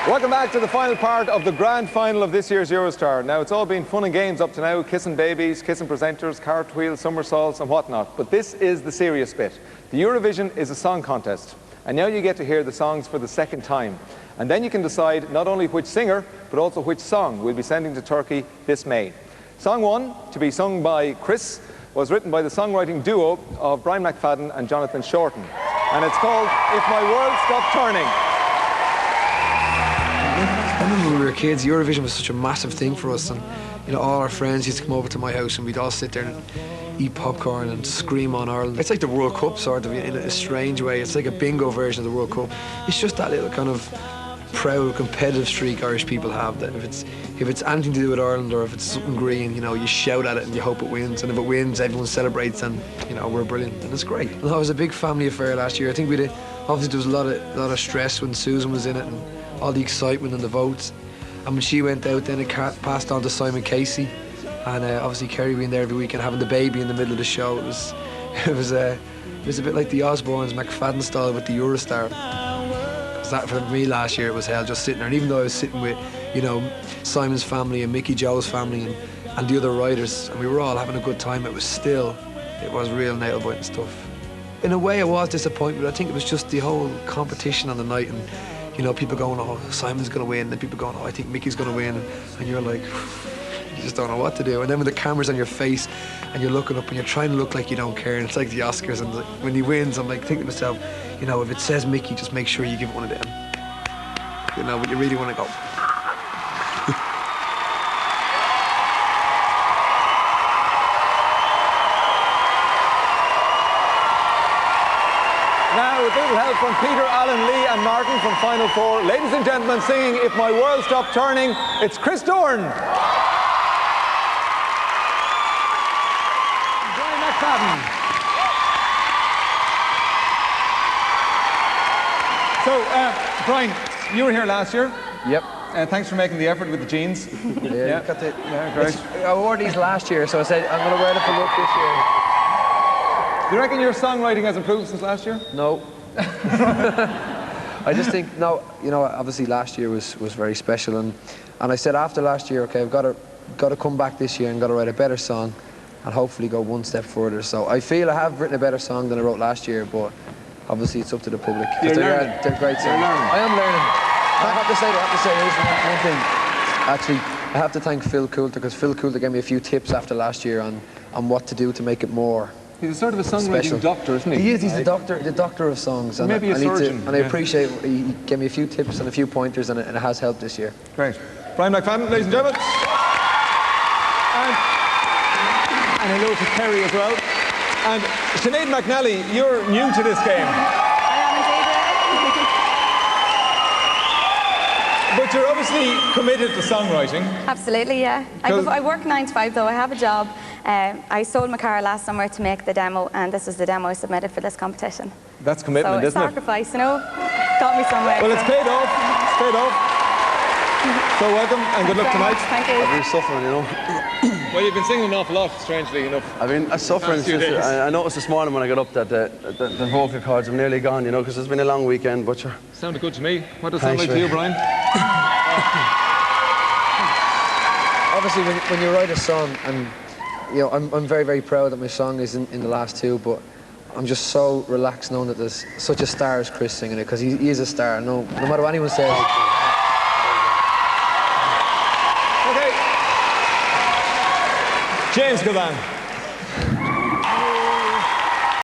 Welcome back to the final part of the grand final of this year's Eurostar. Now, it's all been fun and games up to now, kissing babies, kissing presenters, cartwheels, somersaults and whatnot. But this is the serious bit. The Eurovision is a song contest. And now you get to hear the songs for the second time. And then you can decide not only which singer, but also which song we'll be sending to Turkey this May. Song 1, to be sung by Chris, was written by the songwriting duo of Brian McFadden and Jonathan Shorten. And it's called If My World Stopped Turning. I remember when we were kids, Eurovision was such a massive thing for us, and you know, all our friends used to come over to my house and we'd all sit there and eat popcorn and scream on Ireland. It's like the World Cup, sort of, in a strange way. It's like a bingo version of the World Cup. It's just that little kind of proud, competitive streak Irish people have, that if it's anything to do with Ireland or if it's something green, you know, you shout at it and you hope it wins, and if it wins, everyone celebrates, and you know, we're brilliant, and it's great. Well, it was a big family affair last year. I think obviously there was a lot of stress when Susan was in it, and all the excitement and the votes. And when she went out, then it passed on to Simon Casey, and obviously Kerry being there every week and having the baby in the middle of the show. It was a bit like the Osbournes McFadden style with the Eurostar. That for me last year, it was hell just sitting there. And even though I was sitting with, you know, Simon's family and Mickey Joe's family and the other writers, and we were all having a good time, it was real nail-biting stuff. In a way, it was disappointment. I think it was just the whole competition on the night, and you know, people going, oh, Simon's going to win, and people going, oh, I think Mickey's going to win, and you're like, you just don't know what to do. And then when the camera's on your face and you're looking up and you're trying to look like you don't care, and it's like the Oscars, and when he wins, I'm like thinking to myself, you know, if it says Mickey, just make sure you give it one of them. You know, but you really want to go. Now, with little help from Peter, Alan, Lee and Martin from Final Four, ladies and gentlemen, singing If My World Stopped Turning, it's Chris Doran. Brian McFadden. So, Brian, you were here last year. Yep. Thanks for making the effort with the jeans. Yeah. Great. I wore these last year, so I said I'm going to wear them for look this year. Do you reckon your songwriting has improved since last year? No. I just think, no, you know, obviously last year was very special, and I said after last year, okay, I've got to come back this year and got to write a better song and hopefully go one step further. So I feel I have written a better song than I wrote last year, but obviously it's up to the public. You're learning. They're great songs. I am learning. I have to say, here's one thing. Actually, I have to thank Phil Coulter, because Phil Coulter gave me a few tips after last year on what to do to make it more. He's a sort of a songwriting doctor, isn't he? He is. He's the doctor of songs. And maybe a surgeon. And I appreciate he gave me a few tips and a few pointers, and it has helped this year. Great. Brian McFadden, ladies and gentlemen. And hello to Kerry as well. And Sinead McNally, you're new to this game. I am indeed. But you're obviously committed to songwriting. Absolutely, yeah. I work 9 to 5 though. I have a job. I sold my car last summer to make the demo, and this is the demo I submitted for this competition. That's commitment, so isn't it? Sacrifice, you know, got me somewhere. Well, it's paid off. It's paid off. So welcome and good luck tonight. Thank you. I've been suffering, you know. Well, you've been singing an awful lot, strangely enough. I've been suffering since I noticed this morning when I got up that the vocal cords are nearly gone, you know, because it's been a long weekend, but sure. Sounded good to me. What does it sound like to you, Brian? Obviously, when you write a song, and you know, I'm very, very proud that my song is in the last two, but I'm just so relaxed knowing that there's such a star as Chris singing it, because he is a star, no matter what anyone says. Okay. James Govan.